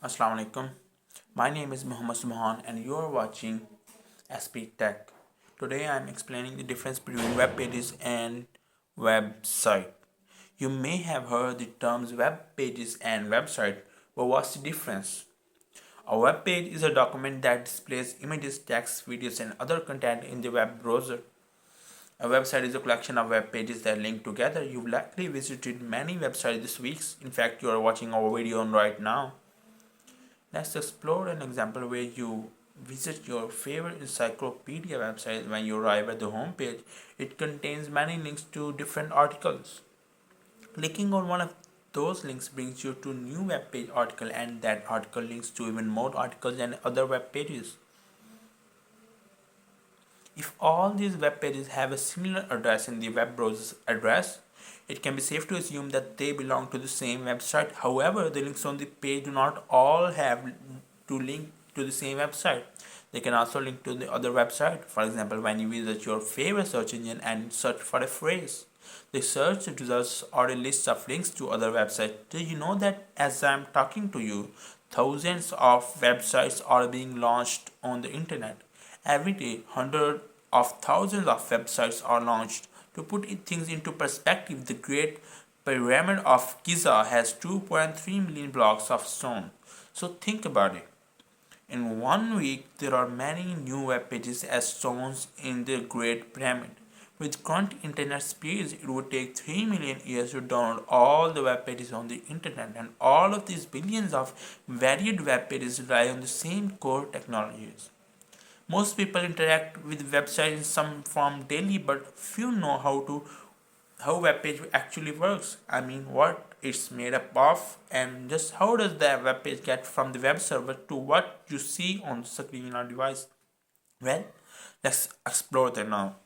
Assalamu alaikum. My name is Muhammad Subhan and you are watching SP Tech. Today I am explaining the difference between web pages and website. You may have heard the terms web pages and website, but what's the difference? A web page is a document that displays images, text, videos, and other content in the web browser. A website is a collection of web pages that link together. You've likely visited many websites this week. In fact, you are watching our video on right now. Let's explore an example where you visit your favorite encyclopedia website. When you arrive at the home page, it contains many links to different articles. Clicking on one of those links brings you to a new web page article, and that article links to even more articles and other web pages. If all these web pages have a similar address in the web browser's address, it can be safe to assume that they belong to the same website. However, the links on the page do not all have to link to the same website. They can also link to the other website. For example, when you visit your favorite search engine and search for a phrase, the search results are a list of links to other websites. Do you know that as I'm talking to you, thousands of websites are being launched on the internet? Every day, hundreds of thousands of websites are launched. To put things into perspective, the Great Pyramid of Giza has 2.3 million blocks of stone. So think about it. In 1 week, there are many new web pages as stones in the Great Pyramid. With current internet speeds, it would take 3 million years to download all the web pages on the internet, and all of these billions of varied web pages rely on the same core technologies. Most people interact with websites in some form daily, but few know how web page actually works. I mean, what it's made up of, and just how does the web page get from the web server to what you see on the screen or device. Well, let's explore that now.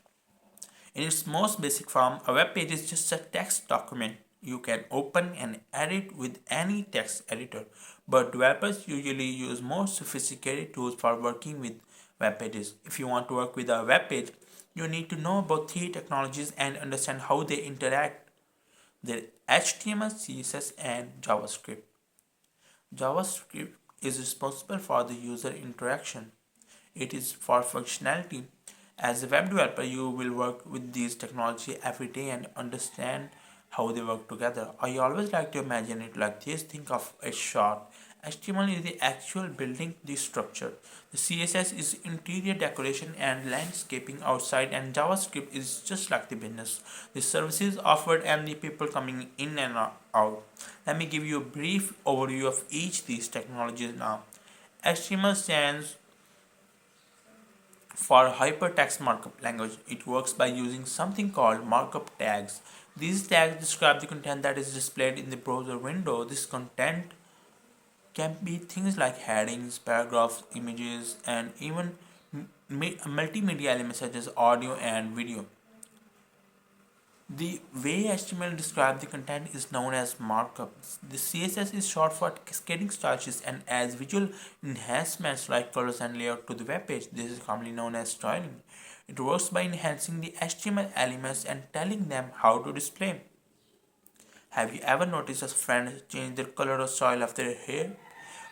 In its most basic form, a web page is just a text document you can open and edit with any text editor, but developers usually use more sophisticated tools for working with web pages. If you want to work with a web page, you need to know about three technologies and understand how they interact. They're HTML, CSS, and JavaScript. JavaScript is responsible for the user interaction. It is for functionality. As a web developer, you will work with these technology every day and understand how they work together. I always like to imagine it like this. Think of a shot. HTML is the actual building the structure. The CSS is interior decoration and landscaping outside, and JavaScript is just like the business, the services offered and the people coming in and out. Let me give you a brief overview of each of these technologies now. HTML stands for hypertext markup language. It works by using something called markup tags. These tags describe the content that is displayed in the browser window. This content can be things like headings, paragraphs, images, and even multimedia elements such as audio and video. The way HTML describes the content is known as markup. The CSS is short for cascading styles and adds visual enhancements like colors and layout to the web page. This is commonly known as styling. It works by enhancing the HTML elements and telling them how to display. Have you ever noticed a friend change the color or style of their hair?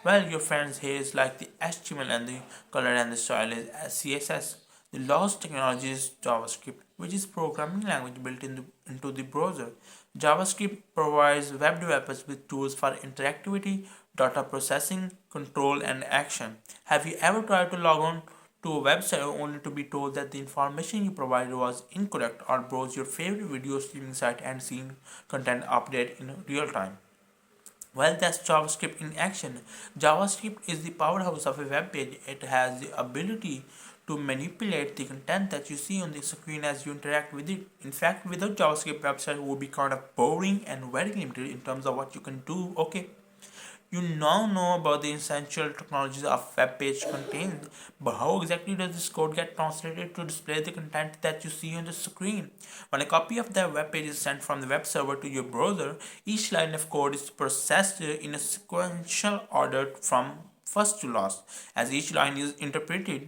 Well, your friend's hair is like the HTML, and the color and the style is CSS. The last technology is JavaScript, which is programming language built into the browser. JavaScript provides web developers with tools for interactivity, data processing, control, and action. Have you ever tried to log on to a website only to be told that the information you provided was incorrect, or browse your favorite video streaming site and seen content update in real time? Well, that's JavaScript in action. JavaScript is the powerhouse of a web page. It has the ability to manipulate the content that you see on the screen as you interact with it. In fact, without JavaScript, website would be kind of boring and very limited in terms of what you can do. Okay, you now know about the essential technologies of web page contains, but how exactly does this code get translated to display the content that you see on the screen? When a copy of the web page is sent from the web server to your browser, each line of code is processed in a sequential order from first to last. As each line is interpreted,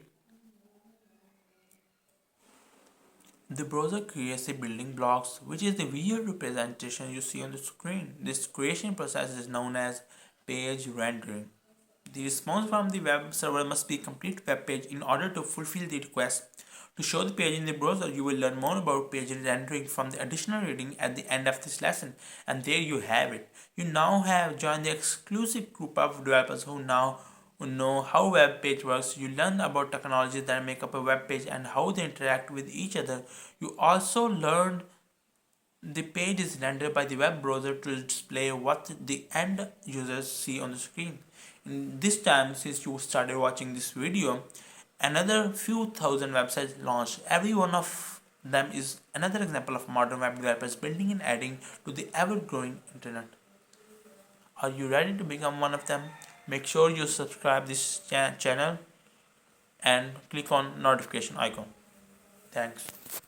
the browser creates the building blocks, which is the visual representation you see on the screen. This creation process is known as page rendering. The response from the web server must be a complete web page in order to fulfill the request. To show the page in the browser, you will learn more about page rendering from the additional reading at the end of this lesson. And there you have it. You now have joined the exclusive group of developers who know how web page works. You learn about technologies that make up a web page and how they interact with each other. You also learned the page is rendered by the web browser to display what the end users see on the screen. In this time since you started watching this video, another few thousand websites launched. Every one of them is another example of modern web developers building and adding to the ever-growing internet. Are you ready to become one of them? Make sure you subscribe this channel and click on notification icon. Thanks.